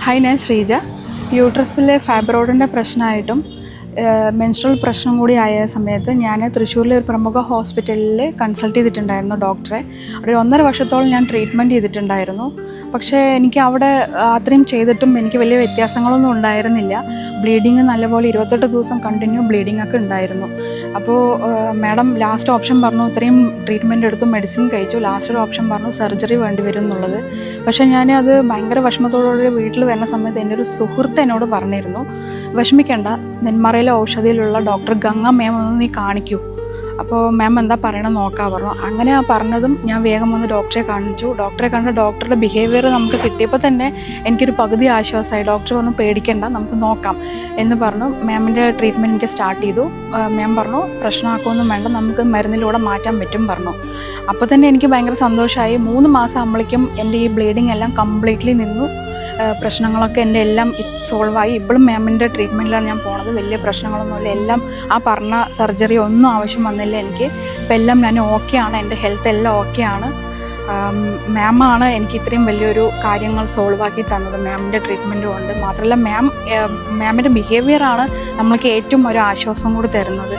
Hi, ഞാൻ Sreeja. യൂട്രസിലെ ഫൈബ്രോയിഡിൻ്റെ പ്രശ്നമായിട്ടും menstrual പ്രശ്നം കൂടി ആയ സമയത്ത് ഞാൻ തൃശ്ശൂരിലെ ഒരു പ്രമുഖ ഹോസ്പിറ്റലിൽ കൺസൾട്ട് ചെയ്തിട്ടുണ്ടായിരുന്നു ഡോക്ടറെ. ഒരു 1.5 വർഷത്തോളം ഞാൻ ട്രീറ്റ്മെൻറ്റ് ചെയ്തിട്ടുണ്ടായിരുന്നു. പക്ഷേ എനിക്ക് അവിടെ അത്രയും ചെയ്തിട്ടും എനിക്ക് വലിയ വ്യത്യാസങ്ങളൊന്നും ഉണ്ടായിരുന്നില്ല. ബ്ലീഡിങ് നല്ലപോലെ 28 ദിവസം കണ്ടിന്യൂ ബ്ലീഡിംഗ് ഒക്കെ ഉണ്ടായിരുന്നു. അപ്പോൾ മാഡം ലാസ്റ്റ് ഓപ്ഷൻ പറഞ്ഞു, ഇത്രയും ട്രീറ്റ്മെൻറ്റ് എടുത്തു, മെഡിസിൻ കഴിച്ചു, ലാസ്റ്റ് ഒരു ഓപ്ഷൻ പറഞ്ഞു സർജറി വേണ്ടി വരും എന്നുള്ളത്. പക്ഷേ അത് ഭയങ്കര വിഷമത്തോടുകൂടി വീട്ടിൽ വരുന്ന സമയത്ത് എൻ്റെ ഒരു സുഹൃത്ത് എന്നോട് പറഞ്ഞിരുന്നു, വിഷമിക്കേണ്ട, നെന്മാറയിലെ ഔഷധിയിലുള്ള ഡോക്ടർ ഗംഗ മാം ഒന്ന് നീ കാണിക്കൂ, അപ്പോൾ മാം എന്താ പറയണം നോക്കാൻ പറഞ്ഞു. അങ്ങനെ പറഞ്ഞതും ഞാൻ വേഗം വന്ന് ഡോക്ടറെ കാണിച്ചു. ഡോക്ടറെ കണ്ട ഡോക്ടറുടെ ബിഹേവിയർ നമുക്ക് കിട്ടിയപ്പോൾ തന്നെ എനിക്കൊരു പകുതി ആശ്വാസമായി. ഡോക്ടർ പറഞ്ഞു പേടിക്കേണ്ട, നമുക്ക് നോക്കാം എന്ന് പറഞ്ഞു. മാമിൻ്റെ ട്രീറ്റ്മെൻറ്റ് എനിക്ക് സ്റ്റാർട്ട് ചെയ്തു. മാം പറഞ്ഞു പ്രശ്നമാക്കുമൊന്നും വേണ്ട, നമുക്ക് മരുന്നിലൂടെ മാറ്റാൻ പറ്റും പറഞ്ഞു. അപ്പോൾ തന്നെ എനിക്ക് ഭയങ്കര സന്തോഷമായി. 3 മാസം ആകുമ്പോഴേക്കും എൻ്റെ ഈ ബ്ലീഡിങ് എല്ലാം കംപ്ലീറ്റ്ലി നിന്നു. പ്രശ്നങ്ങളൊക്കെ എൻ്റെ എല്ലാം സോൾവായി. ഇപ്പോഴും മാമിൻ്റെ ട്രീറ്റ്മെൻറ്റിലാണ് ഞാൻ പോണത്. വലിയ പ്രശ്നങ്ങളൊന്നുമില്ല. എല്ലാം ആ പറഞ്ഞ സർജറി ഒന്നും ആവശ്യം വന്നില്ല എനിക്ക്. ഇപ്പം എല്ലാം ഞാൻ ഓക്കെയാണ്, എൻ്റെ ഹെൽത്ത് എല്ലാം ഓക്കെയാണ്. മാമാണ് എനിക്ക് ഇത്രയും വലിയൊരു കാര്യങ്ങൾ സോൾവാക്കി തന്നത്, മാമിൻ്റെ ട്രീറ്റ്മെൻറ്റ് കൊണ്ട്. മാത്രമല്ല മാമിൻ്റെ ബിഹേവിയറാണ് നമ്മൾക്ക് ഏറ്റവും ഒരു ആശ്വാസം കൂടി തരുന്നത്.